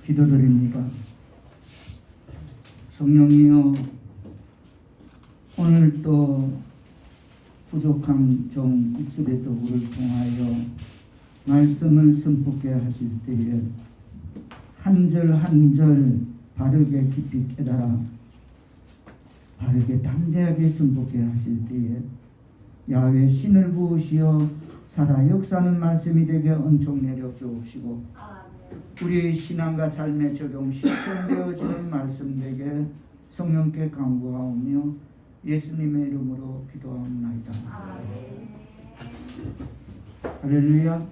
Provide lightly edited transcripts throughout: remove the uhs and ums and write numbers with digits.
기도드립니다. 성령이여, 오늘 또 부족한 종 입술의 도구를 통하여 말씀을 선포케 하실 때에 한 절 한 절 바르게 깊이 깨달아 바르게 담대하게 선포케 하실 때에 야훼 신을 부으시어 살아 역사하는 말씀이 되게 은총 내려 주옵시고, 우리의 신앙과 삶에 적용 실천되어지는 말씀 되게 성령께 간구하오며 예수님의 이름으로 기도하옵나이다. 할렐루야.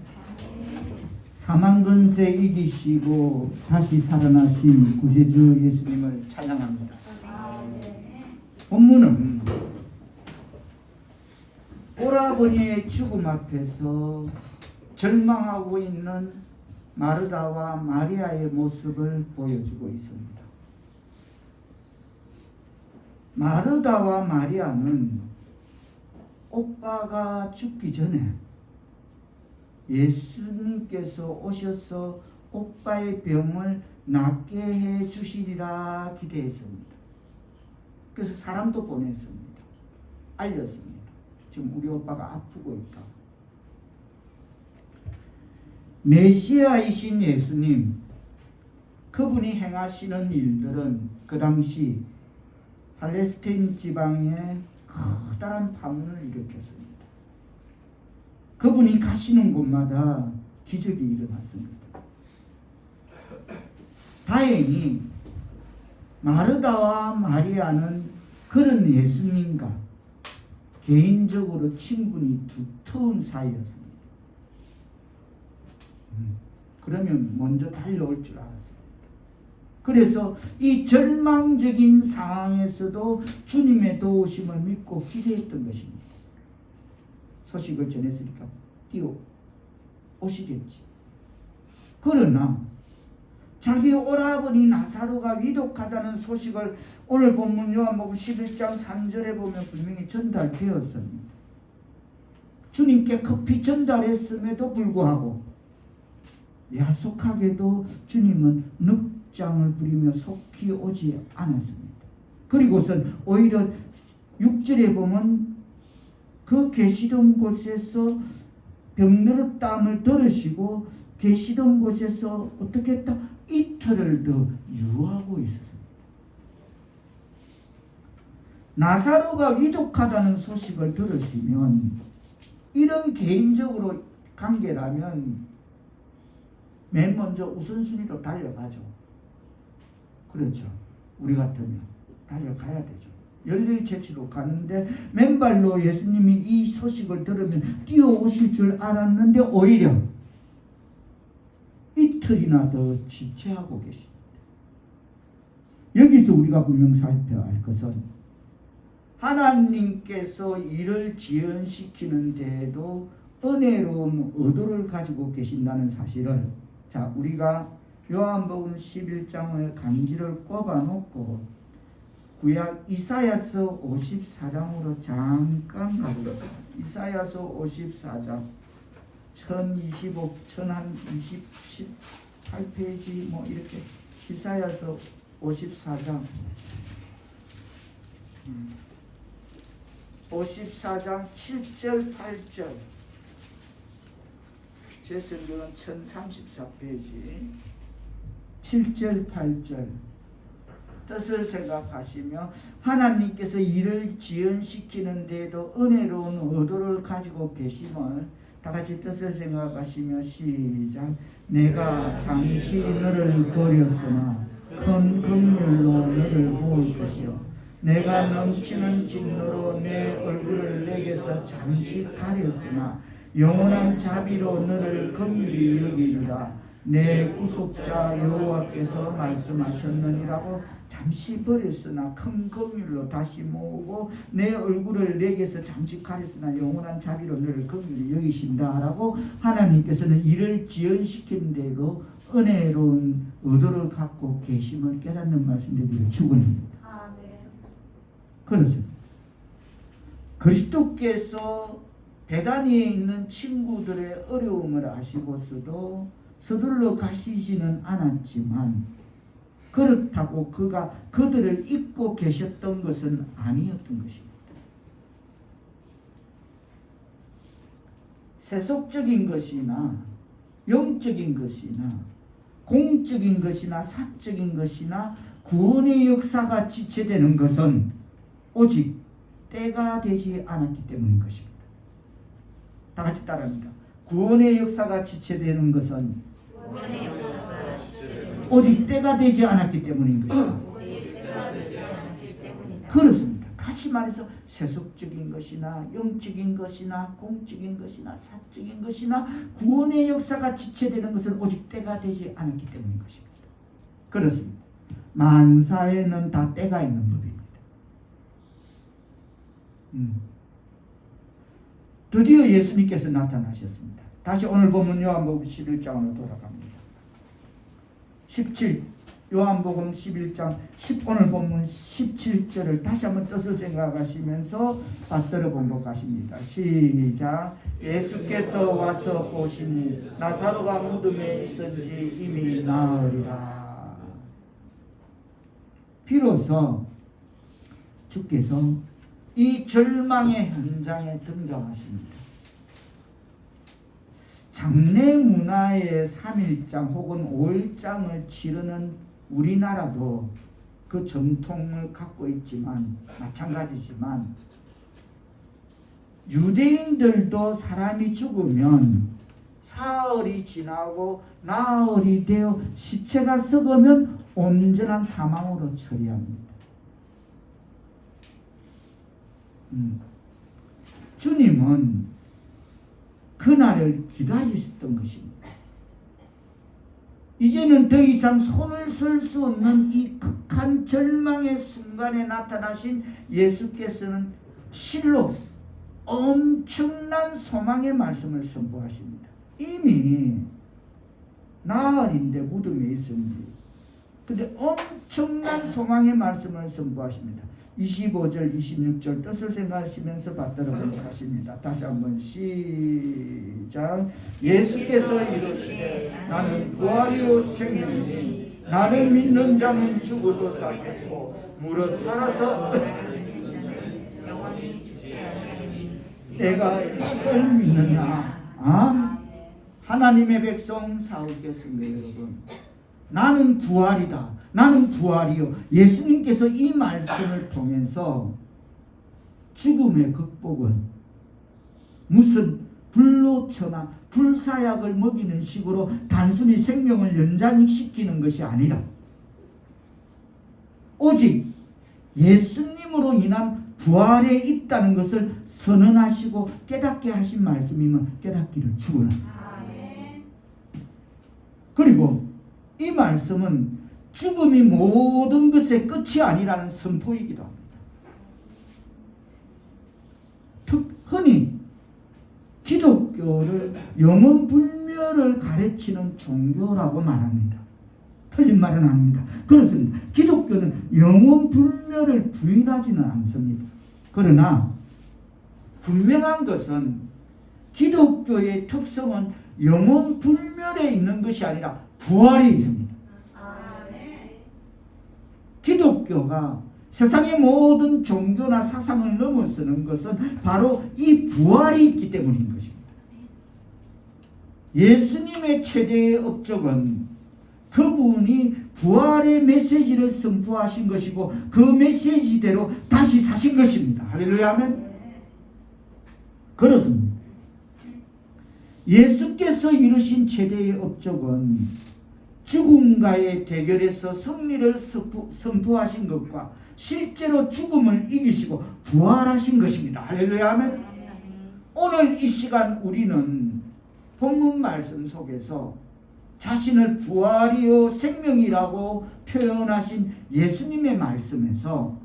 사망 근세 이기시고 다시 살아나신 구세주 예수님을 찬양합니다. 본문은 오라버니의 죽음 앞에서 절망하고 있는 마르다와 마리아의 모습을 보여주고 있습니다. 마르다와 마리아는 오빠가 죽기 전에 예수님께서 오셔서 오빠의 병을 낫게 해 주시리라 기대했습니다. 그래서 사람도 보냈습니다. 알렸습니다. 지금 우리 오빠가 아프고 있다. 메시아이신 예수님, 그분이 행하시는 일들은 그 당시 팔레스타인 지방에 커다란 파문을 일으켰습니다. 그분이 가시는 곳마다 기적이 일어났습니다. 다행히 마르다와 마리아는 그런 예수님과 개인적으로 친분이 두터운 사이였습니다. 그러면 먼저 달려올 줄 알았습니다. 그래서 이 절망적인 상황에서도 주님의 도우심을 믿고 기대했던 것입니다. 소식을 전했으니까 뛰어오시겠지. 그러나 자기 오라버니 나사로가 위독하다는 소식을 오늘 본문 요한복음 11장 3절에 보면 분명히 전달되었습니다. 주님께 급히 전달했음에도 불구하고 야속하게도 주님은 늑장을 부리며 속히 오지 않았습니다. 그리고선 오히려 6절에 보면 그 계시던 곳에서 병들었다함을 들으시고 계시던 곳에서 어떻게 했다? 이틀을 더 유하고 있었습니다. 나사로가 위독하다는 소식을 들으시면 이런 개인적으로 관계라면 맨 먼저 우선순위로 달려가죠. 그렇죠. 우리 같으면 달려가야 되죠. 열일체치로 가는데 맨발로 예수님이 이 소식을 들으면 뛰어오실 줄 알았는데 오히려 이틀이나 더 지체하고 계십니다. 여기서 우리가 분명 살펴야 할 것은 하나님께서 일을 지연시키는 데에도 은혜로운 의도를 가지고 계신다는 사실을, 자, 우리가 요한복음 11장을 간지를 꼽아놓고 구약 이사야서 54장으로 잠깐 가보겠습니다. 이사야서 54장 1028페이지 뭐 이렇게 이사야서 54장 7절 8절 제 성경은 1034페이지 7절 8절 뜻을 생각하시며 하나님께서 일을 지연시키는 데에도 은혜로운 의도를 가지고 계심을 다같이 뜻을 생각하시며 시작. 내가 잠시 너를 버렸으나 큰 긍휼로 너를 모을 것이요 내가 넘치는 진노로 내 얼굴을 내게서 잠시 가렸으나 영원한 자비로 너를 긍휼히 여기리라. 내 구속자 여호와께서 말씀하셨느니라고 잠시 버렸으나 큰 긍휼로 다시 모으고 내 얼굴을 내게서 잠시 가렸으나 영원한 자비로 너를 긍휼히 여기신다라고 하나님께서는 이를 지연시킨 대로 은혜로운 의도를 갖고 계심을 깨닫는 말씀드리기를 축원합니다. 그렇습니다. 그리스도께서 베다니에 있는 친구들의 어려움을 아시고서도 서둘러 가시지는 않았지만 그렇다고 그가 그들을 잊고 계셨던 것은 아니었던 것입니다. 세속적인 것이나 영적인 것이나 공적인 것이나 사적인 것이나 구원의 역사가 지체되는 것은 오직 때가 되지 않았기 때문인 것입니다. 다 같이 따라합니다. 구원의 역사가 지체되는 것은 오직 때가 되지 않았기 때문인 것입니다. 그렇습니다. 다시 말해서 세속적인 것이나 영적인 것이나 공적인 것이나 사적인 것이나 구원의 역사가 지체되는 것은 오직 때가 되지 않았기 때문인 것입니다. 그렇습니다. 만사에는 다 때가 있는 법입니다. 드디어 예수님께서 나타나셨습니다. 다시 오늘 본문 요한복음 11장으로 돌아갑니다. 요한복음 11장 오늘 본문 17절을 다시 한번 뜻을 생각하시면서 받들어 본복하십니다. 시작. 예수께서 와서 보시니 나사로가 무덤에 있은지 이미 나으리라. 비로소 주께서 이 절망의 현장에 등장하십니다. 장례 문화의 3일장 혹은 5일장을 치르는 우리나라도 그 전통을 갖고 있지만 마찬가지지만 유대인들도 사람이 죽으면 사흘이 지나고 나흘이 되어 시체가 썩으면 온전한 사망으로 처리합니다. 주님은 그날을 기다리셨던 것입니다. 이제는 더 이상 손을 쓸 수 없는 이 극한 절망의 순간에 나타나신 예수께서는 실로 엄청난 소망의 말씀을 선포하십니다. 이미 나흘인데 무덤에 있습니다. 근데 엄청난 소망의 말씀을 선포하십니다. 25절 26절 뜻을 생각하시면서 받들어 보도록 하십니다. 다시 한번 시작. 예수께서 이르시되 나는 부활이요 생명이니 나를 믿는 자는 죽어도 살겠고 무릇 살아서 내가 이것을 믿느냐. 하나님의 백성 사울겠습니다. 여러분, 나는 부활이다. 나는 부활이요. 예수님께서 이 말씀을 통해서 죽음의 극복은 무슨 불로 쳐나 불사약을 먹이는 식으로 단순히 생명을 연장시키는 것이 아니라 오직 예수님으로 인한 부활에 있다는 것을 선언하시고 깨닫게 하신 말씀이면 깨닫기를 축원합니다. 그리고 이 말씀은 죽음이 모든 것의 끝이 아니라는 선포이기도 합니다. 흔히 기독교를 영원불멸을 가르치는 종교라고 말합니다. 틀린 말은 아닙니다. 그렇습니다. 기독교는 영원불멸을 부인하지는 않습니다. 그러나 분명한 것은 기독교의 특성은 영원불멸에 있는 것이 아니라 부활에 있습니다. 기독교가 세상의 모든 종교나 사상을 넘어서는 것은 바로 이 부활이 있기 때문인 것입니다. 예수님의 최대의 업적은 그분이 부활의 메시지를 선포하신 것이고 그 메시지대로 다시 사신 것입니다. 할렐루야 아멘. 그렇습니다. 예수께서 이루신 최대의 업적은 죽음과의 대결에서 승리를 선포하신 것과 실제로 죽음을 이기시고 부활하신 것입니다. 할렐루야 아멘. 오늘 이 시간 우리는 본문 말씀 속에서 자신을 부활이요 생명이라고 표현하신 예수님의 말씀에서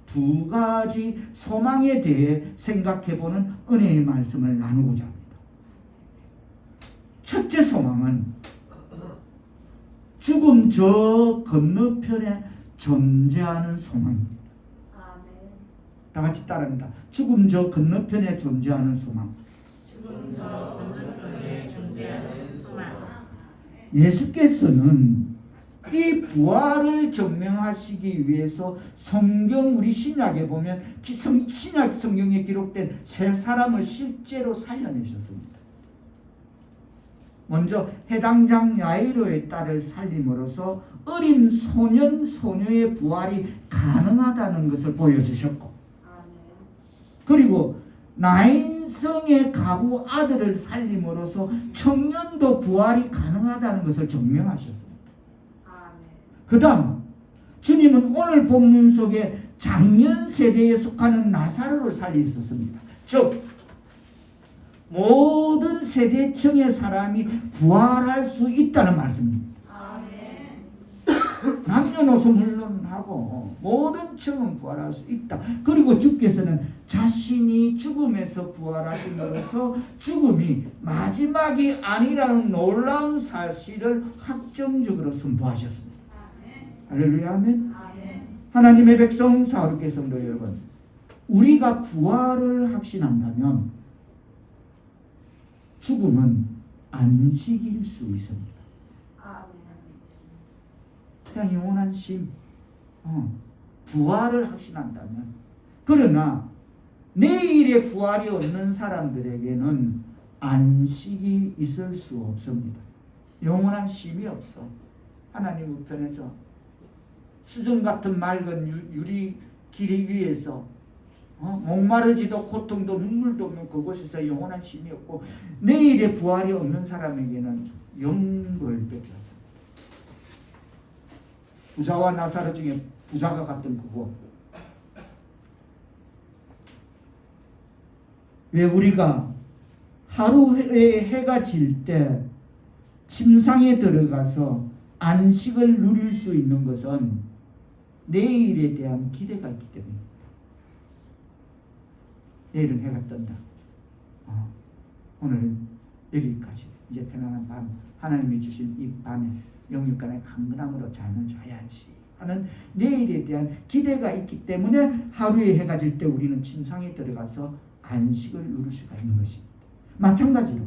두 가지 소망에 대해 생각해보는 은혜의 말씀을 나누고자 합니다. 첫째 소망은 죽음 저 건너편에 존재하는 소망입니다. 다 같이 따라합니다. 죽음 저 건너편에 존재하는 소망. 죽음 저 건너편에 존재하는 소망. 예수께서는 이 부활을 증명하시기 위해서 성경 우리 신약에 보면 신약 성경에 기록된 세 사람을 실제로 살려내셨습니다. 먼저 해당장 야이로의 딸을 살림으로써 어린 소년 소녀의 부활이 가능하다는 것을 보여주셨고, 그리고 나인성의 가부 아들을 살림으로써 청년도 부활이 가능하다는 것을 증명하셨습니다. 그 다음 주님은 오늘 본문 속에 장년 세대에 속하는 나사로를 살리셨습니다. 즉 모든 세대층의 사람이 부활할 수 있다는 말씀입니다. 남녀노소 물론하고 모든 층은 부활할 수 있다. 그리고 주께서는 자신이 죽음에서 부활하심으로써 죽음이 마지막이 아니라는 놀라운 사실을 확정적으로 선포하셨습니다. 할렐루야, 아멘. 하나님의 백성 사랑하는 성도 여러분, 우리가 부활을 확신한다면 죽음은 안식일 수 있습니다. 그냥 영원한 쉼, 부활을 확신한다면. 그러나 내일의 부활이 없는 사람들에게는 안식이 있을 수 없습니다. 영원한 쉼이 없어. 하나님 우편에서 수정 같은 맑은 유리 길 위에서 목마르지도 고통도 눈물도 없는 그곳에서 영원한 쉼이 없고, 내일의 부활이 없는 사람에게는 영벌밖에 없습니다. 부자와 나사로 중에 부자가 갔던 그곳. 왜 우리가 하루에 해가 질 때 침상에 들어가서 안식을 누릴 수 있는 것은 내일에 대한 기대가 있기 때문입니다. 내일은 해가 뜬다. 오늘 여기까지. 이제 편안한 밤, 하나님이 주신 이 밤에 영육간의 강건함으로 잠을 자야지 하는 내일에 대한 기대가 있기 때문에 하루에 해가 질 때 우리는 침상에 들어가서 안식을 누릴 수가 있는 것입니다. 마찬가지로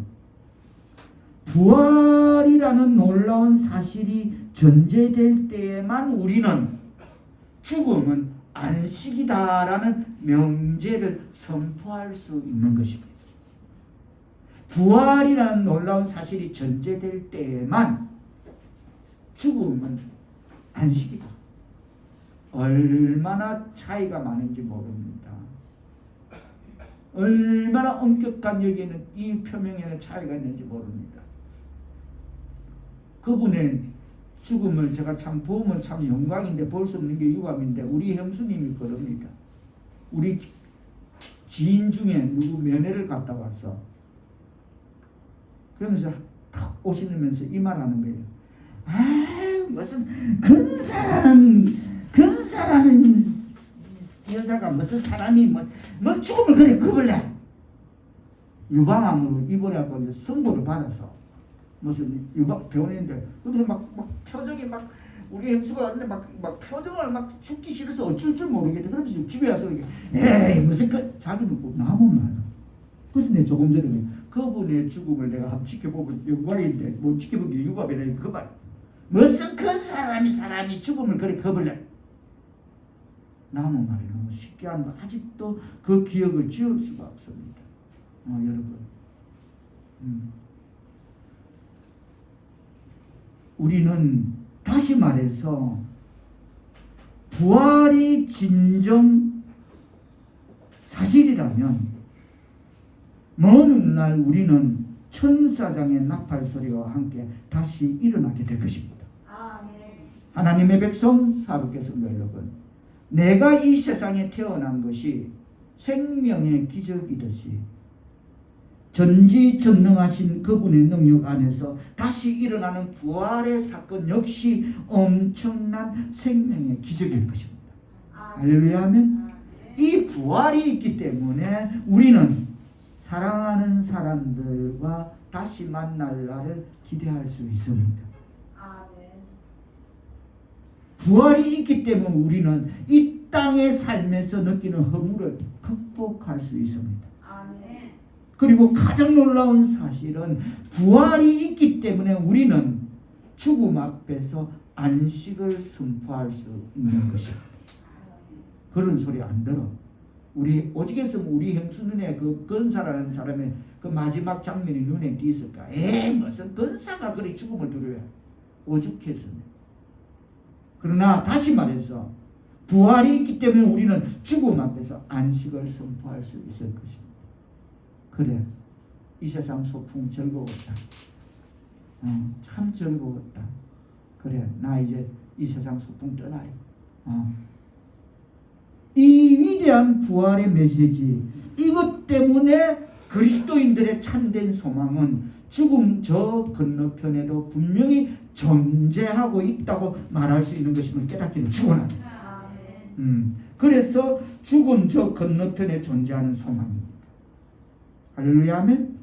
부활이라는 놀라운 사실이 전제될 때에만 우리는 죽음은 안식이다라는 명제를 선포할 수 있는 것입니다. 부활이라는 놀라운 사실이 전제될 때에만 죽음은 안식이다. 얼마나 차이가 많은지 모릅니다. 얼마나 엄격한 여기에는 이 표명에는 차이가 있는지 모릅니다. 그분의 죽음을 제가 참 보면 참 영광인데 볼 수 없는 게 유감인데, 우리 형수님이 그럽니다. 우리 지인 중에 누구 면회를 갔다 왔어. 그러면서 탁 오시면서 이 말 하는 거예요. 아유, 무슨 근사라는 여자가 무슨 사람이 뭐 죽음을 그래 겁을래. 유방암으로 입원해갖고 이제 선고를 받아서 무슨 유방 병원인데, 근데 막 표정이 막 우리 형수가 왔는데 막 표정을 막 죽기 싫어서 어쩔 줄 모르겠대. 그러면서 집에 와서 에이 무슨 자기는 뭐 나무 많아. 그래서 내가 조금 전에 그분의 죽음을 내가 한번 지켜보면 영광인데 못 지켜본 게 유감이라 그 말. 무슨 큰 사람이 죽음을 그래 겁을래. 나무 말이 너무 쉽게 하는 거 아직도 그 기억을 지울 수가 없습니다. 여러분, 우리는 다시 말해서 부활이 진정 사실이라면 먼 훗날 우리는 천사장의 나팔 소리와 함께 다시 일어나게 될 것입니다. 하나님의 백성 사부께서 여러분, 내가 이 세상에 태어난 것이 생명의 기적이듯이 전지전능하신 그분의 능력 안에서 다시 일어나는 부활의 사건 역시 엄청난 생명의 기적일 것입니다. 할렐루야 하면 이 부활이 있기 때문에 우리는 사랑하는 사람들과 다시 만날 날을 기대할 수 있습니다. 부활이 있기 때문에 우리는 이 땅의 삶에서 느끼는 허물을 극복할 수 있습니다. 그리고 가장 놀라운 사실은 부활이 있기 때문에 우리는 죽음 앞에서 안식을 선포할 수 있는 것입니다. 그런 소리 안 들어. 우리 오직에서 우리 형수 눈에 그 근사라는 사람의 그 마지막 장면이 눈에 띄었을까? 무슨 근사가 그리 죽음을 두려워해. 오죽했으면. 그러나 다시 말해서 부활이 있기 때문에 우리는 죽음 앞에서 안식을 선포할 수 있을 것입니다. 그래, 이 세상 소풍 즐거웠다. 참 즐거웠다. 그래, 나 이제 이 세상 소풍 떠나리. 이 위대한 부활의 메시지, 이것 때문에 그리스도인들의 참된 소망은 죽음 저 건너편에도 분명히 존재하고 있다고 말할 수 있는 것임을 깨닫기는 축원합니다. 그래서 죽음 저 건너편에 존재하는 소망입니다. 할렐루야, 아멘.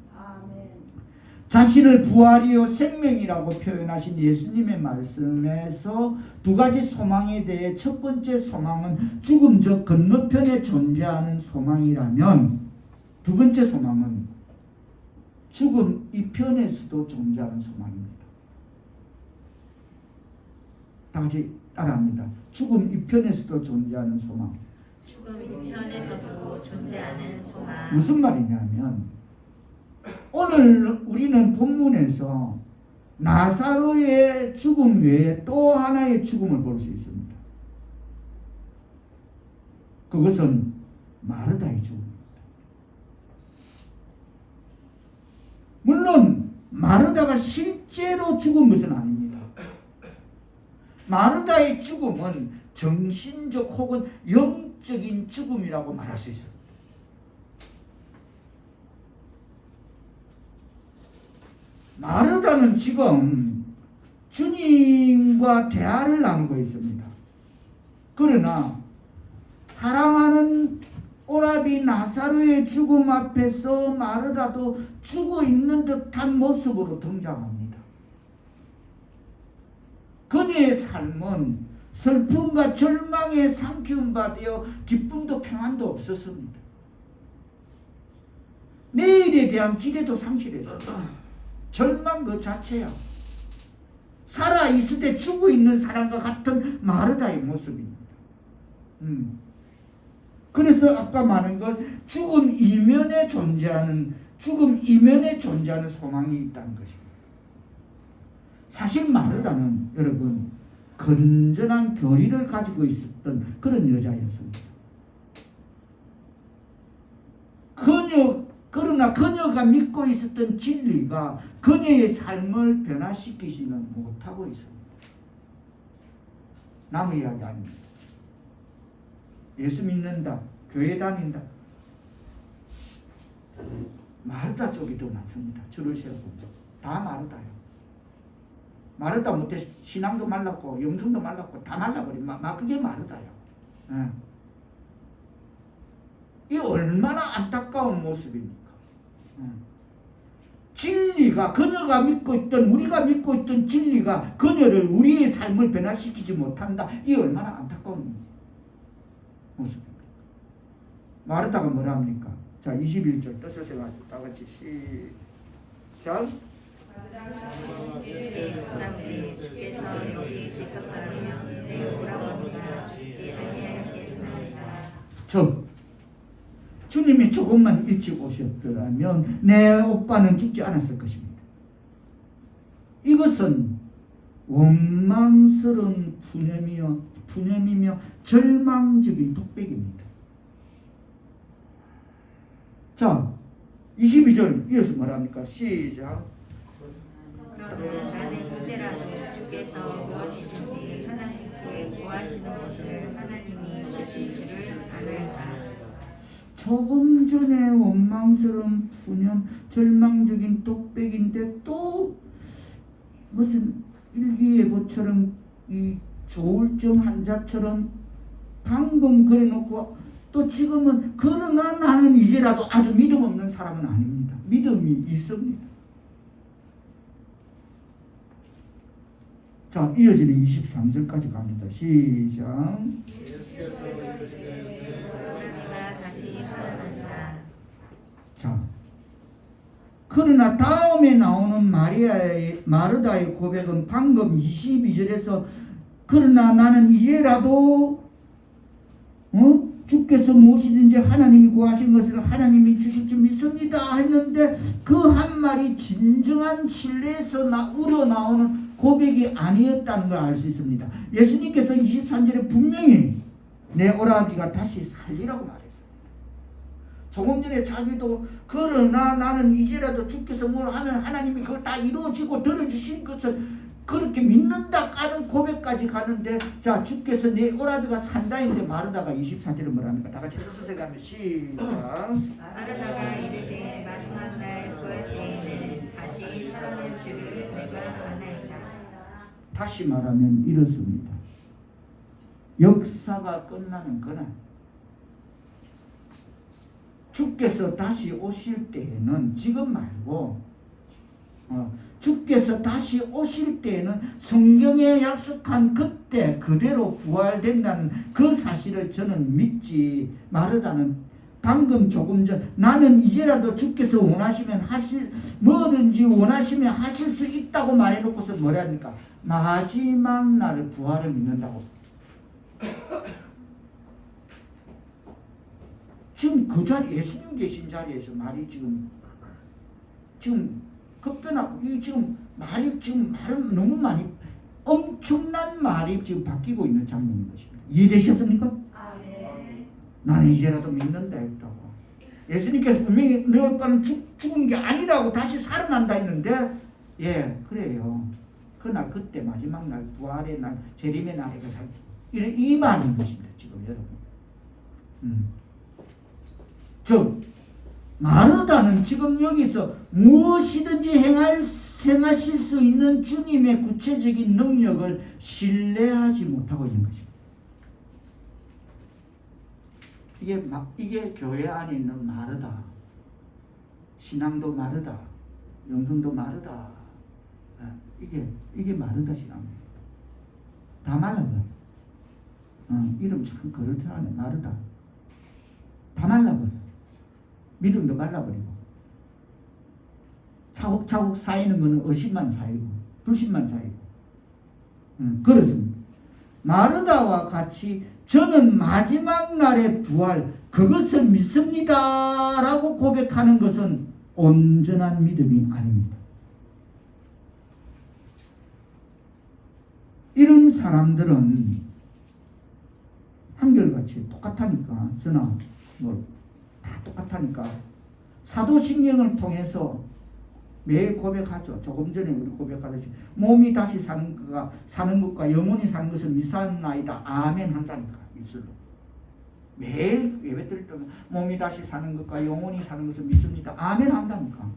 자신을 부활이요 생명이라고 표현하신 예수님의 말씀에서 두 가지 소망에 대해 첫 번째 소망은 죽음 저 건너편에 존재하는 소망이라면, 두 번째 소망은 죽음 이 편에서도 존재하는 소망입니다. 다 같이 따라합니다. 죽음 이 편에서도 존재하는 소망. 죽음 이 편에서도 존재하는 소망. 무슨 말이냐면 오늘 우리는 본문에서 나사로의 죽음 외에 또 하나의 죽음을 볼 수 있습니다. 그것은 마르다의 죽음입니다. 물론 마르다가 실제로 죽은 것은 아닙니다. 마르다의 죽음은 정신적 혹은 영적인 죽음이라고 말할 수 있습니다. 마르다는 지금 주님과 대화를 나누고 있습니다. 그러나 사랑하는 오라비 나사로의 죽음 앞에서 마르다도 죽어 있는 듯한 모습으로 등장합니다. 그녀의 삶은 슬픔과 절망에 삼키운 바 되어 기쁨도 평안도 없었습니다. 내일에 대한 기대도 상실했습니다. 절망 그 자체야. 살아있을 때 죽어 있는 사람과 같은 마르다의 모습입니다. 그래서 아까 말한 건 죽음 이면에 존재하는 소망이 있다는 것입니다. 사실 마르다는 여러분 건전한 교리를 가지고 있었던 그런 여자였습니다. 그러나 그녀가 믿고 있었던 진리가 그녀의 삶을 변화시키지는 못하고 있습니다. 남 이야기 아닙니다. 예수 믿는다, 교회 다닌다. 마르다 쪽이 더 많습니다. 줄을 세우고 다 마르다요. 마르다 못해 신앙도 말랐고 영성도 말랐고 다 말라버린 그게 마르다요. 이 얼마나 안타까운 모습입니까? 진리가 그녀가 믿고 있던 우리가 믿고 있던 진리가 그녀를 우리의 삶을 변화시키지 못한다. 이 얼마나 안타까운 모습입니다. 마르다가 뭐라 합니까? 자, 21절 뜻을 세가지고 다 같이 시작. 주께서 여기 계셨더라면 내 오라버니가 죽지 아니하였겠나이다. 주님이 조금만 일찍 오셨더라면 내 오빠는 죽지 않았을 것입니다. 이것은 원망스러운 푸념이며 절망적인 독백입니다. 자, 22절 이어서 뭐랍니까? 시작. 그러나 나는 이제라도 주께서 무엇이든지 하나님께 구하시는 것을 하나님이 주실 줄을 아나이다. 조금 전에 원망스러운 푸념, 절망적인 독백인데 또 무슨 일기예보처럼 이 조울증 환자처럼 방금 그래놓고 또 지금은 그러나 나는 이제라도 아주 믿음 없는 사람은 아닙니다. 믿음이 있습니다. 자, 이어지는 23절까지 갑니다. 시작. 자, 그러나 그러나 다음에 나오는 마르다의 고백은 방금 22절에서 그러나 나는 이제라도 주께서 무엇이든지 하나님이 구하신 것을 하나님이 주실 줄 믿습니다 했는데 그 한 말이 진정한 신뢰에서 우러나오는 고백이 아니었다는 걸 알 수 있습니다. 예수님께서 23절에 분명히 내 오라비가 다시 살리라고 말했어요. 조금 전에 자기도 그러나 나는 이제라도 주께서 뭘 하면 하나님이 그걸 다 이루어지고 들어주신 것을 그렇게 믿는다 까는 고백까지 가는데 자 주께서 내 오라비가 산다 했는데 마르다가 24절에 뭐랍니까? 다 같이 서서 하면 시작. 마르다가 이르되 마지막 날 구할 때에는 다시 살아날 줄을 내가 아나이다. 다시 말하면 이렇습니다. 역사가 끝나는 그날 주께서 다시 오실 때에는 지금 말고 주께서 다시 오실 때에는 성경에 약속한 그때 그대로 부활된다는 그 사실을 저는 믿지 마르다는 방금 조금 전 나는 이제라도 주께서 원하시면 하실 뭐든지 원하시면 하실 수 있다고 말해놓고서 뭐랍니까? 마지막 날 부활을 믿는다고. 지금 그 자리 예수님 계신 자리에서 말이 지금 급변하고 이 지금 말은 너무 많이 엄청난 말이 지금 바뀌고 있는 장면인 것입니다. 이해되셨습니까? 나는 이제라도 믿는다 했다고. 예수님께서 분명히 너 오빠는 죽은 게 아니라고 다시 살아난다 했는데 예 그래요. 그날 그때 마지막 날 부활의 날 재림의 날에 그 이 말인 것입니다. 지금 여러분. 즉 마르다는 지금 여기서 무엇이든지 행하실 수 있는 주님의 구체적인 능력을 신뢰하지 못하고 있는 것입니다. 이게 교회 안에 있는 마르다, 신앙도 마르다, 영성도 마르다. 이게 마르다 신앙입니다. 다 말라버려. 이름 참 그럴듯하네. 마르다. 다 말라버려. 믿음도 말라버리고 차곡차곡 쌓이는 것은 의심만 쌓이고 불신만 쌓이고 그렇습니다. 마르다와 같이 저는 마지막 날의 부활 그것을 믿습니다 라고 고백하는 것은 온전한 믿음이 아닙니다. 이런 사람들은 한결같이 똑같다니까 저나 다 똑같다니까 사도신경을 통해서 매일 고백하죠. 조금 전에 우리 고백하듯이 몸이 다시 사는 것과 영혼이 사는 것을 믿사옵나이다 아멘 한다니까 입술로 매일 예배드릴 때 몸이 다시 사는 것과 영혼이 사는 것을 믿습니다 아멘 한다니까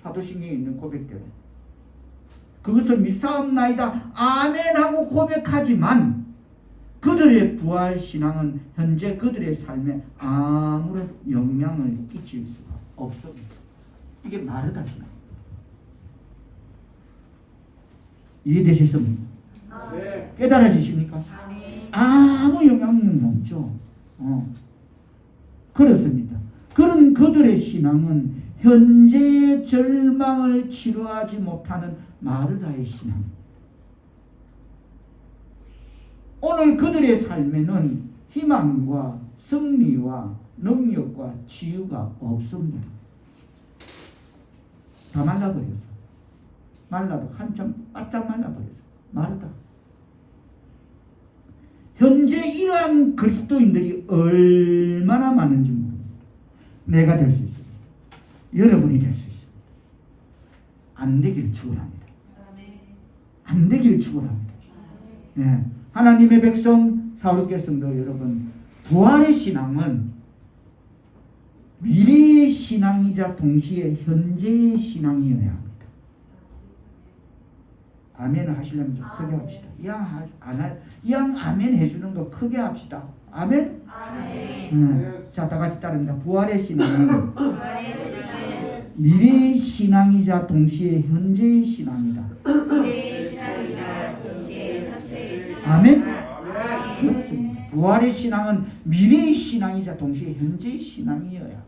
사도신경에 있는 고백대로 그것을 믿사옵나이다 아멘 하고 고백하지만 그들의 부활신앙은 현재 그들의 삶에 아무런 영향을 끼칠 수가 없습니다. 이게 마르다 신앙. 이해되셨습니까? 네. 깨달아지십니까? 네. 아무 영향은 없죠. 그렇습니다. 그런 그들의 신앙은 현재의 절망을 치료하지 못하는 마르다의 신앙입니다. 오늘 그들의 삶에는 희망과 승리와 능력과 치유가 없습니다. 다 말라버렸어. 말라도 한참 바짝 말라버렸어. 마르다. 현재 이러한 그리스도인들이 얼마나 많은지 모릅니다. 내가 될 수 있습니다. 여러분이 될 수 있습니다. 안 되기를 축원합니다. 안 되기를 축원합니다. 네. 하나님의 백성 사울의 성도 여러분 부활의 신앙은 미래의 신앙이자 동시에 현재의 신앙이어야 합니다. 아멘을 하시려면 좀 크게 합시다. 이왕 아멘 해주는 거 크게 합시다. 아멘? 아멘. 자, 다 같이 따릅니다. 부활의 신앙은 미래의 신앙이자 동시에 현재의 신앙이다. 미래의 신앙이자 동시에 현재의 신앙. 아멘? 그렇습니다. 부활의 신앙은 미래의 신앙이자 동시에 현재의 신앙이어야 합니다.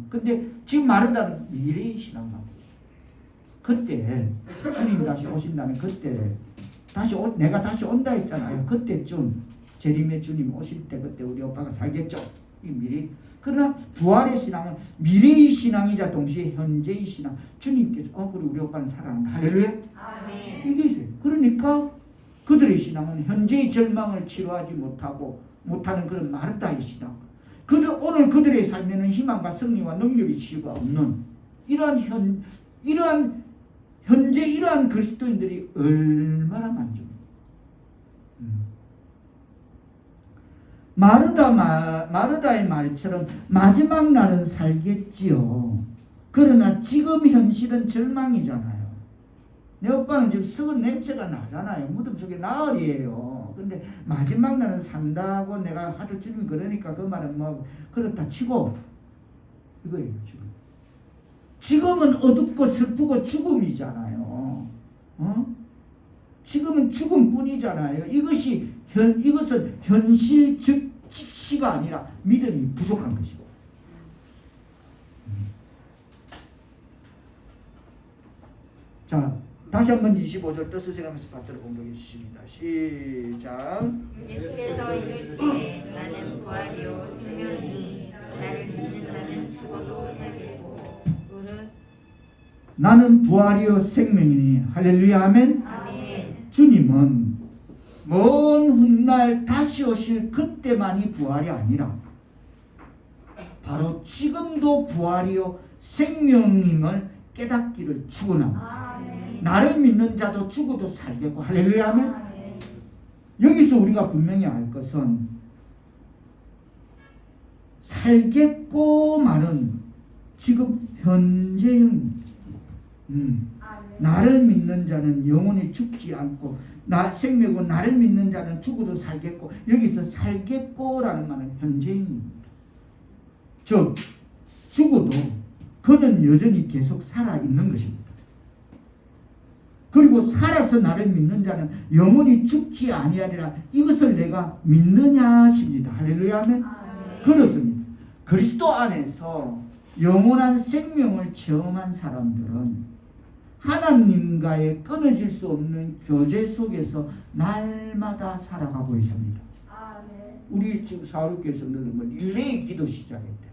근데 지금 마르다는 미래의 신앙 갖고 있어요. 그때 주님 다시 오신다는 그때 내가 다시 온다 했잖아요. 그때쯤 재림의 주님 오실 때 그때 우리 오빠가 살겠죠. 이 미래. 그러나 부활의 신앙은 미래의 신앙이자 동시에 현재의 신앙. 주님께서 그래 우리 오빠는 살아난다. 할렐루야. 아멘. 이게 있어요. 그러니까 그들의 신앙은 현재의 절망을 치료하지 못하는 그런 마르다의 신앙. 오늘 그들의 삶에는 희망과 승리와 능력이 치유가 없는 이러한 현재 이러한 그리스도인들이 얼마나 많죠. 마르다의 말처럼 마지막 날은 살겠지요. 그러나 지금 현실은 절망이잖아요. 내 오빠는 지금 썩은 냄새가 나잖아요. 무덤 속에 나으리예요. 근데 마지막 날은 산다고 내가 하도 주님 그러니까 그 말은 뭐 그렇다 치고 이거예요. 지금은 어둡고 슬프고 죽음이잖아요. 지금은 죽음뿐이잖아요. 이것은 현실 즉시가 아니라 믿음이 부족한 것이고. 자, 다시 한번 25절 뜻을 생각하면서 받들어 공부해 주십니다. 시작. 예수께서 이르시되 나는 부활이요 생명이니 나를 믿는 자는 죽어도 살겠고 나는 부활이요 생명이니 할렐루야 아멘. 아멘. 주님은 먼 훗날 다시 오실 그때만이 부활이 아니라 바로 지금도 부활이요 생명임을 깨닫기를 축원합니다. 나를 믿는 자도 죽어도 살겠고 할렐루야 아멘. 여기서 우리가 분명히 알 것은 살겠고 말은 지금 현재형. 나를 믿는 자는 영원히 죽지 않고 생명이고 나를 믿는 자는 죽어도 살겠고, 여기서 살겠고라는 말은 현재입니다. 즉 죽어도 그는 여전히 계속 살아있는 것입니다. 그리고 살아서 나를 믿는 자는 영원히 죽지 아니하리라. 이것을 내가 믿느냐 하십니다. 할렐루야 아멘. 그렇습니다. 그리스도 안에서 영원한 생명을 체험한 사람들은 하나님과의 끊어질 수 없는 교제 속에서 날마다 살아가고 있습니다. 우리 지금 사울교에서 늘 릴레이 기도 시작했대.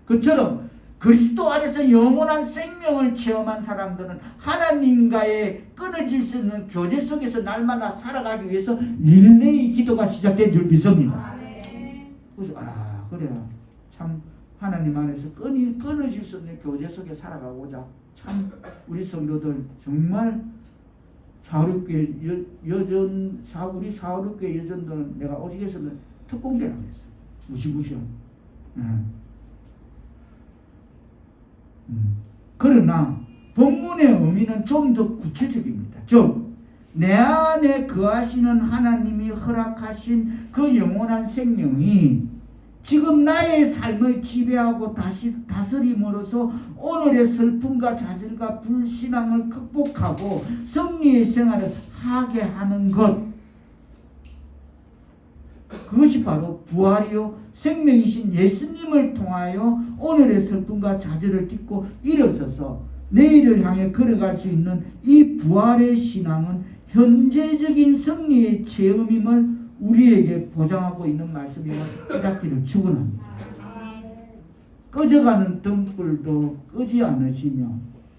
그처럼 그리스도 안에서 영원한 생명을 체험한 사람들은 하나님과의 끊어질 수 없는 교제 속에서 날마다 살아가기 위해서 릴레이 기도가 시작된 줄 믿습니다. 그래서 그래 참 하나님 안에서 끊어질 수 없는 교제 속에 살아가고자 참 우리 성도들 정말 사울교회 우리 사울교회 여전들은 내가 오직에서는 특공대라고 했어. 무시무시한. 그러나 본문의 의미는 좀 더 구체적입니다. 즉 내 안에 거하시는 하나님이 허락하신 그 영원한 생명이 지금 나의 삶을 지배하고 다스림으로써 오늘의 슬픔과 좌절과 불신앙을 극복하고 승리의 생활을 하게 하는 것, 그것이 바로 부활이요 생명이신 예수님을 통하여 오늘의 슬픔과 좌절을 딛고 일어서서 내일을 향해 걸어갈 수 있는 이 부활의 신앙은 현재적인 승리의 체험임을 우리에게 보장하고 있는 말씀임을 깨닫기를 축원합니다. 꺼져가는 등불도 끄지 않으시며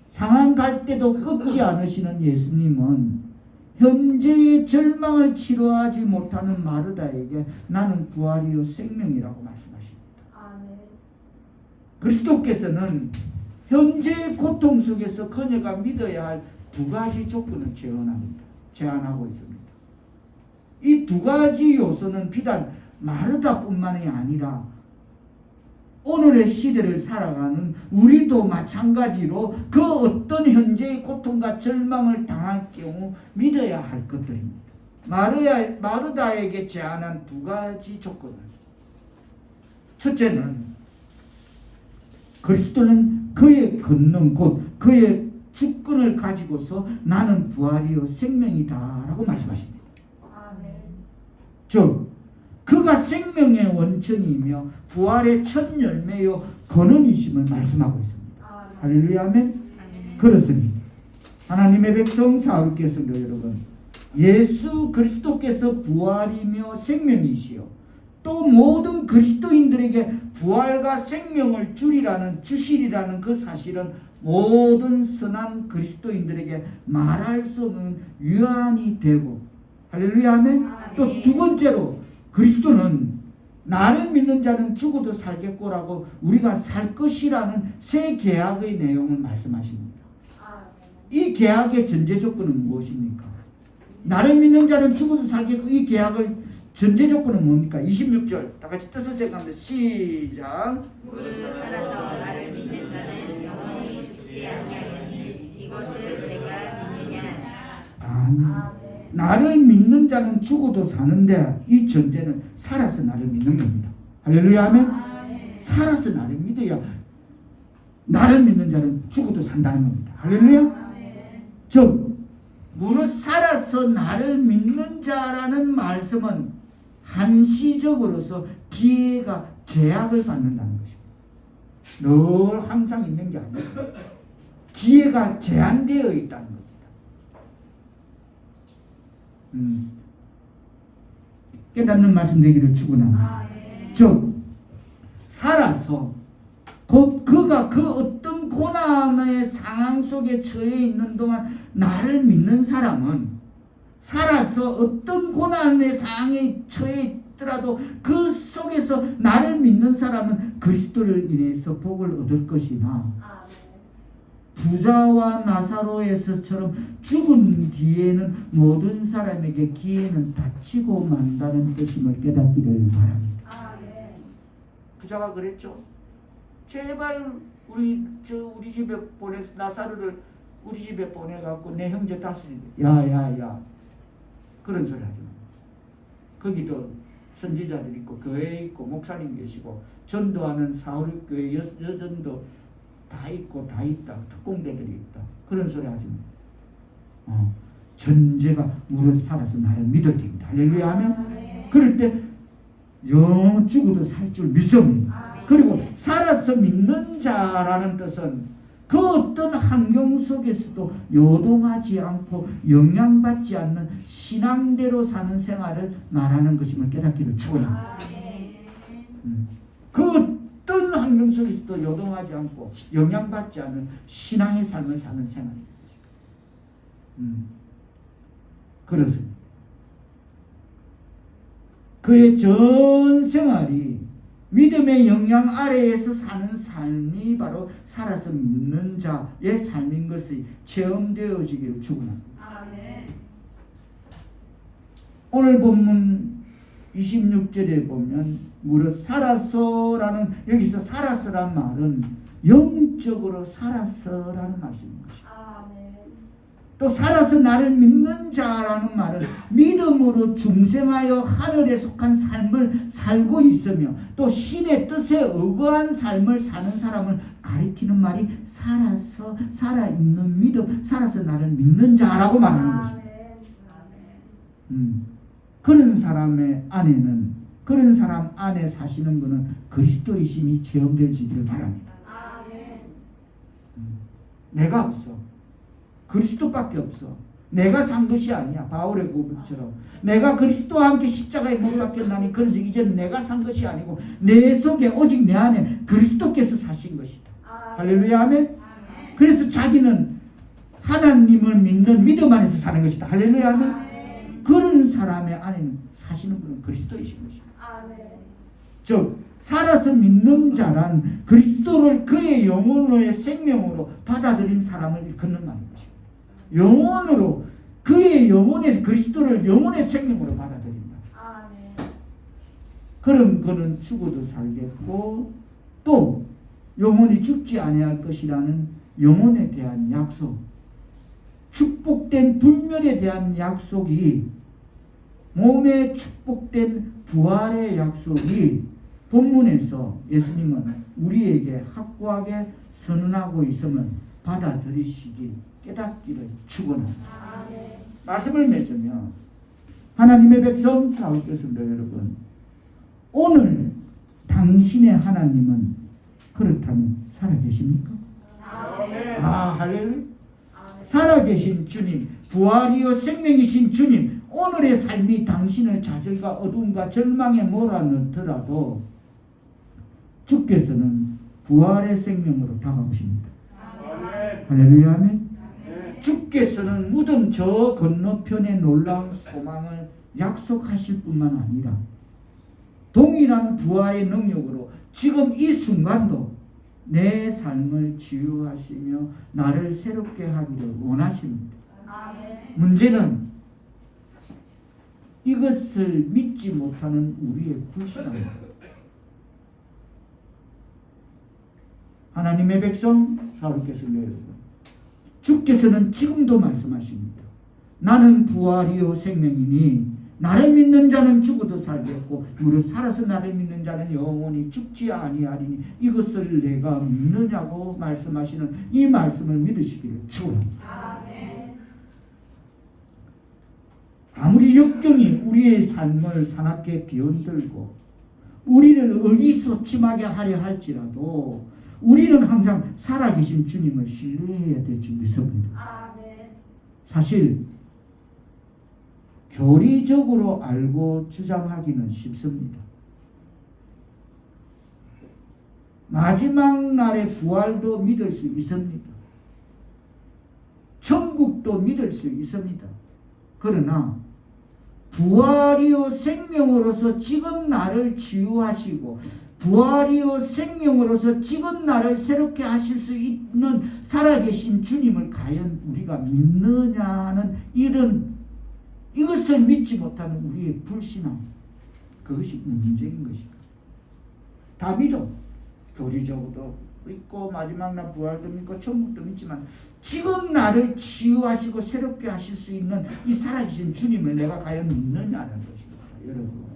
상한 갈 때도 끄지 않으시는 예수님은 현재의 절망을 치료하지 못하는 마르다에게 나는 부활이요 생명이라고 말씀하십니다. 그리스도께서는 현재의 고통 속에서 그녀가 믿어야 할 두 가지 조건을 제안하고 있습니다. 이 두 가지 요소는 비단 마르다뿐만이 아니라 오늘의 시대를 살아가는 우리도 마찬가지로 그 어떤 현재의 고통과 절망을 당할 경우 믿어야 할 것들입니다. 마르다에게 제안한 두 가지 조건을. 첫째는 그리스도는 그의 걷는 곳, 그의 주권을 가지고서 나는 부활이요 생명이다 라고 말씀하십니다. 즉 그가 생명의 원천이며 부활의 첫 열매요 근원이심을 말씀하고 있습니다. 할렐루야 아멘. 그렇습니다. 하나님의 백성 사울교회 성도 여러분, 예수 그리스도께서 부활이며 생명이시요 또 모든 그리스도인들에게 부활과 생명을 주시리라는 그 사실은 모든 선한 그리스도인들에게 말할 수 없는 유한이 되고, 할렐루야 아멘. 또 두 번째로 그리스도는 나를 믿는 자는 죽어도 살겠고라고 우리가 살 것이라는 새 계약의 내용을 말씀하십니다. 이 계약의 전제 조건은 무엇입니까? 나를 믿는 자는 죽어도 살겠고, 이 계약의 전제 조건은 뭡니까? 26절 다 같이 뜻을 생각합니다. 시작. 무릇 살아서 나를 믿는 자는 영원히 죽지 아니하리니 이것을 내가 믿느냐. 아멘. 나를 믿는 자는 죽어도 사는데, 이 전제는 살아서 나를 믿는 겁니다. 할렐루야 아멘. 살아서 나를 믿어야 나를 믿는 자는 죽어도 산다는 겁니다. 할렐루야. 즉 무릇 살아서 나를 믿는 자라는 말씀은 한시적으로서 기회가 제약을 받는다는 것입니다. 늘 항상 있는 게 아니에요. 기회가 제한되어 있다는 겁니다. 깨닫는 말씀 되기를 축원합니다. 즉 살아서 곧 그가 그 어떤 고난의 상황 속에 처해 있는 동안 나를 믿는 사람은, 살아서 어떤 고난의 상황에 처해 있더라도 그 속에서 나를 믿는 사람은 그리스도를 인해서 복을 얻을 것이나, 부자와 나사로에서처럼 죽은 뒤에는 모든 사람에게 기회는 닫히고 만다는 뜻임을 깨닫기를 바랍니다. 부자가 그랬죠. 제발 우리 집에 보내서 나사로를 우리 집에 보내갖고 내 형제 다스리. 야야야, 그런 소리 하지 마. 거기도 선지자들 있고 교회 있고 목사님 계시고 전도하는 사울 교회 여전도 다 있고 다 있다. 특공대들이 있다. 그런 소리 하지 마. 전제가 무릇 살아서 나를 믿을 때입니다. 할렐루야 하면 그럴 때 영 죽어도 살 줄 믿습니다. 그리고 살아서 믿는 자라는 뜻은 그 어떤 환경 속에서도 요동하지 않고 영향받지 않는 신앙대로 사는 생활을 말하는 것임을 깨닫기를 축원합니다. 그 어떤 환경 속에서도 요동하지 않고 영향받지 않는 신앙의 삶을 사는 생활입니다. 그렇습니다. 그의 전 생활이 믿음의 영향 아래에서 사는 삶이 바로 살아서 믿는 자의 삶인 것이 체험되어지기를 축원합니다. 오늘 본문 26절에 보면 무릇 살아서라는, 여기서 살아서란 말은 영적으로 살아서라는 말씀인 것입니다. 또 살아서 나를 믿는 자라는 말은 믿음으로 중생하여 하늘에 속한 삶을 살고 있으며 또 신의 뜻에 의거한 삶을 사는 사람을 가리키는 말이 살아서 살아있는 믿음, 살아서 나를 믿는 자라고 말하는 것입니다. 그런 사람의 안에는, 그런 사람 안에 사시는 분은 그리스도이심이 체험되어지기를 바랍니다. 내가 없어. 그리스도밖에 없어. 내가 산 것이 아니야. 바울의 고백처럼 내가 그리스도와 함께 십자가에 못 박혔나니 그래서 이제는 내가 산 것이 아니고 내 속에 오직 내 안에 그리스도께서 사신 것이다. 할렐루야 아멘. 그래서 자기는 하나님을 믿는 믿음 안에서 사는 것이다. 할렐루야 아멘. 그런 사람의 안에는 사시는 분은 그리스도이신 것입니다. 즉 살아서 믿는 자란 그리스도를 그의 영혼의 생명으로 받아들인 사람을 일컫는 말입니다. 영혼으로, 그의 영혼의 그리스도를 영혼의 생명으로 받아들인다. 그럼 그는 죽어도 살겠고 또 영혼이 죽지 아니할 것이라는 영혼에 대한 약속, 축복된 불멸에 대한 약속이, 몸에 축복된 부활의 약속이 본문에서 예수님은 우리에게 확고하게 선언하고 있음을 받아들이시기, 깨닫기를 축원합니다. 말씀을 맺으면 하나님의 백성 사울교회성도 여러분, 오늘 당신의 하나님은 그렇다면 살아계십니까? 아, 할렐루야. 살아계신 주님, 부활이요 생명이신 주님, 오늘의 삶이 당신을 좌절과 어둠과 절망에 몰아넣더라도 주께서는 부활의 생명으로 다가오십니다. 할렐루야, 아멘. 주께서는 무덤 저 건너편의 놀라운 소망을 약속하실 뿐만 아니라 동일한 부활의 능력으로 지금 이 순간도 내 삶을 치유하시며 나를 새롭게 하기를 원하십니다. 문제는 이것을 믿지 못하는 우리의 불신앙입니다. 하나님의 백성 사울께서는 여러분, 주께서는 지금도 말씀하십니다. 나는 부활이요 생명이니 나를 믿는 자는 죽어도 살겠고 무릇 살아서 나를 믿는 자는 영원히 죽지 아니하리니 이것을 내가 믿느냐고 말씀하시는 이 말씀을 믿으시기를 축원합니다. 아무리 역경이 우리의 삶을 사납게 뒤흔들고 우리를 의기소침하게 하려 할지라도 우리는 항상 살아계신 주님을 신뢰해야 될 줄 믿습니다. 사실 교리적으로 알고 주장하기는 쉽습니다. 마지막 날의 부활도 믿을 수 있습니다. 천국도 믿을 수 있습니다. 그러나 부활이요 생명으로서 지금 나를 치유하시고 부활이요 생명으로서 지금 나를 새롭게 하실 수 있는 살아계신 주님을 과연 우리가 믿느냐는 이것을 믿지 못하는 우리의 불신앙, 그것이 문제인 것입니다. 다 믿어. 교리적으로도 믿고 마지막 날 부활도 믿고 천국도 믿지만 지금 나를 치유하시고 새롭게 하실 수 있는 이 살아계신 주님을 내가 과연 믿느냐는 것입니다. 여러분.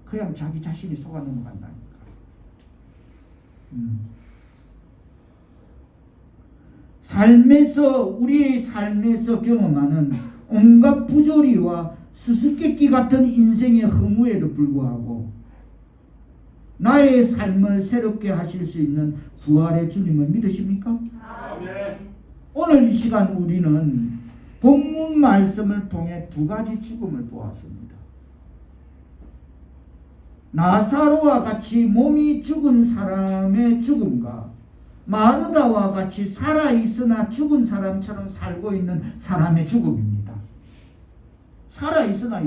그냥 자기 자신이 속아 넘어간다니까. 우리의 삶에서 경험하는 온갖 부조리와 수수께끼 같은 인생의 허무에도 불구하고 나의 삶을 새롭게 하실 수 있는 부활의 주님을 믿으십니까? 아멘. 오늘 이 시간 우리는 본문 말씀을 통해 두 가지 죽음을 보았습니다. 나사로와 같이 몸이 죽은 사람의 죽음과 마르다와 같이 살아있으나 죽은 사람처럼 살고 있는 사람의 죽음입니다. 살아있으나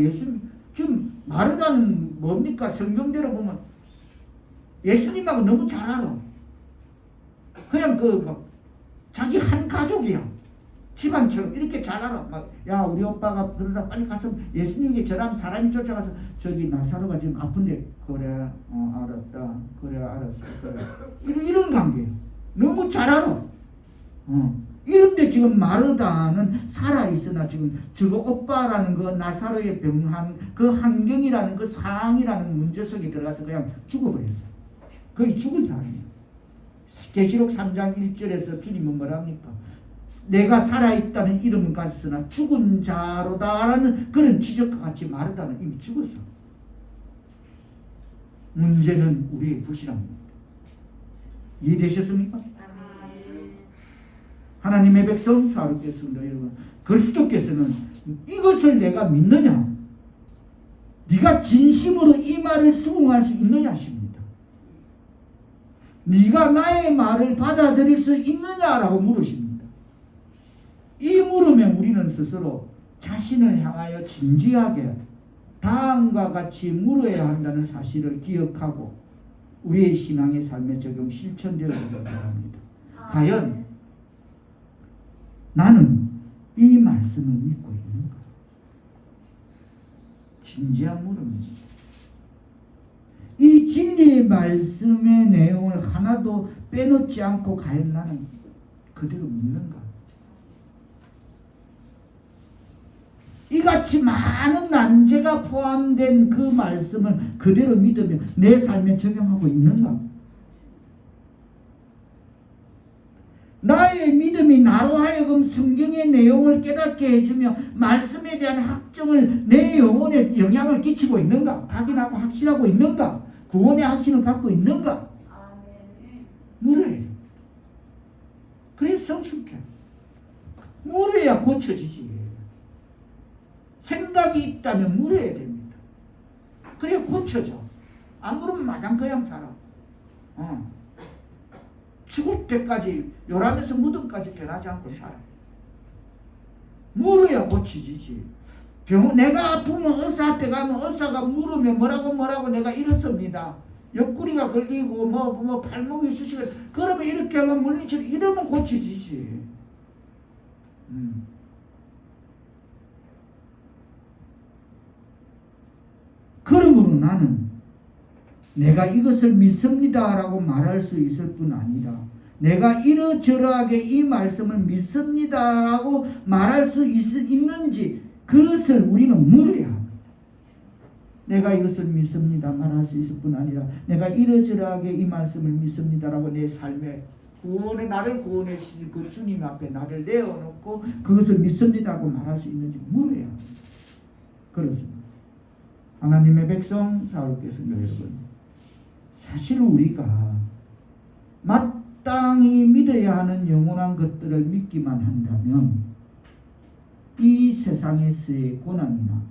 지금 마르다는 뭡니까? 성경대로 보면 예수님하고 너무 잘 알아. 그냥 자기 한 가족이야. 집안처럼 이렇게 잘 알아. 야, 우리 오빠가 그러다 빨리 가서 예수님에게 전하면 사람이 쫓아가서 저기 나사로가 지금 아픈데 그래, 알았다. 그래, 알았어. 그래. 이런 관계예요. 너무 잘 알아. 이런데 지금 마르다는 살아있으나 지금 저거 오빠라는 그 나사로의 병한 그 환경이라는 그 상황이라는 문제 속에 들어가서 그냥 죽어버렸어. 거의 죽은 사람이에요. 계시록 3장 1절에서 주님은 뭐랍니까? 내가 살아있다는 이름은 같으나 죽은 자로다라는 그런 지적과 같이 마르다는 이미 죽었어. 문제는 우리의 불신앙입니다. 이해되셨습니까? 하나님의 백성 사르겠습니다. 여러분, 그리스도께서는 이것을 내가 믿느냐, 네가 진심으로 이 말을 수긍할 수 있느냐 하십니다. 네가 나의 말을 받아들일 수 있느냐라고 물으십니다. 이 물으면 우리는 스스로 자신을 향하여 진지하게 다음과 같이 물어야 한다는 사실을 기억하고 우리의 신앙의 삶에 적용 실천되어야 합니다. 과연 나는 이 말씀을 믿고 있는가? 진지한 물음입니다. 이 진리의 말씀의 내용을 하나도 빼놓지 않고 과연 나는 그대로 믿는가? 이같이 많은 난제가 포함된 그 말씀을 그대로 믿으며 내 삶에 적용하고 있는가? 나의 믿음이 나로 하여금 성경의 내용을 깨닫게 해주며 말씀에 대한 확정을 내 영혼에 영향을 끼치고 있는가? 각인하고 확신하고 있는가? 구원의 확신을 갖고 있는가? 물어야 돼. 그래 성숙해. 물어야 고쳐지지. 생각이 있다면 물어야 됩니다. 그래 고쳐져. 안 물으면 마냥 그냥 살아. 죽을 때까지 요람에서 무덤까지 변하지 않고 살아. 물어야 고쳐지지. 내가 아프면 의사 앞에 가면 의사가 물으면 뭐라고 내가 이렇습니다. 옆구리가 걸리고 뭐 발목이 쑤시고 그러면 이렇게 하면 물리치료 이러면 고쳐지지. 그러므로 나는 내가 이것을 믿습니다라고 말할 수 있을 뿐 아니라 내가 이러저러하게 이 말씀을 믿습니다라고 말할 수 있는지 그것을 우리는 물어야 합니다. 내가 이것을 믿습니다 말할 수 있을 뿐 아니라 내가 이러저러하게 이 말씀을 믿습니다라고 내 삶에 나를 구원해 주신 그 주님 앞에 나를 내어놓고 그것을 믿습니다라고 말할 수 있는지 물어야 합니다. 그렇습니다. 하나님의 백성 사울께서는 여러분 사실 우리가 마땅히 믿어야 하는 영원한 것들을 믿기만 한다면 이 세상에서의 고난이나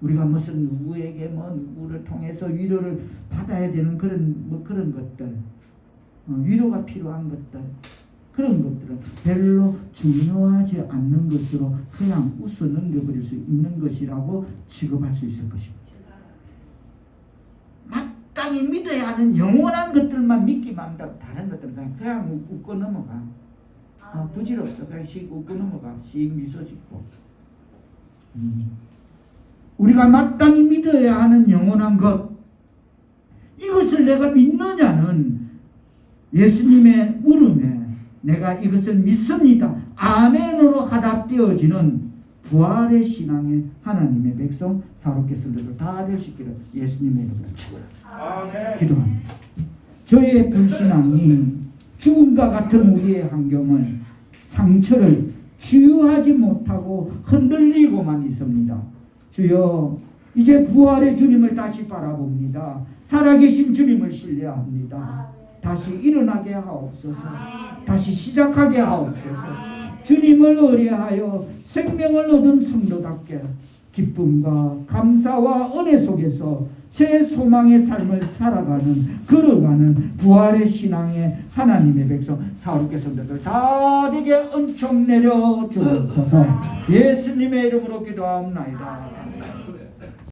우리가 무슨 누구에게 누구를 통해서 위로를 받아야 되는 그런 것들, 위로가 필요한 것들, 그런 것들은 별로 중요하지 않는 것으로 그냥 웃어 넘겨버릴 수 있는 것이라고 취급할 수 있을 것입니다. 마땅히 믿어야 하는 영원한 것들만 믿기만 한다면 다른 것들은 그냥 웃고 넘어가. 부질없어. 그냥 씩 웃고 넘어가. 씩 미소 짓고. 우리가 마땅히 믿어야 하는 영원한 것, 이것을 내가 믿느냐는 예수님의 물음에 내가 이것을 믿습니다. 아멘으로 화답되어지는 부활의 신앙의 하나님의 백성 사롭게서들 다 되시기를 예수님의 이름으로 축원합니다. 기도합니다. 저의 불신앙이 죽음과 같은 우리의 환경을 상처를 치유하지 못하고 흔들리고만 있습니다. 주여 이제 부활의 주님을 다시 바라봅니다. 살아계신 주님을 신뢰합니다. 다시 일어나게 하옵소서. 다시 시작하게 하옵소서. 주님을 의뢰하여 생명을 얻은 성도답게 기쁨과 감사와 은혜 속에서 새 소망의 삶을 걸어가는 부활의 신앙의 하나님의 백성 사울의 성도들 다 되게 은총 내려 주옵소서. 예수님의 이름으로 기도하옵나이다.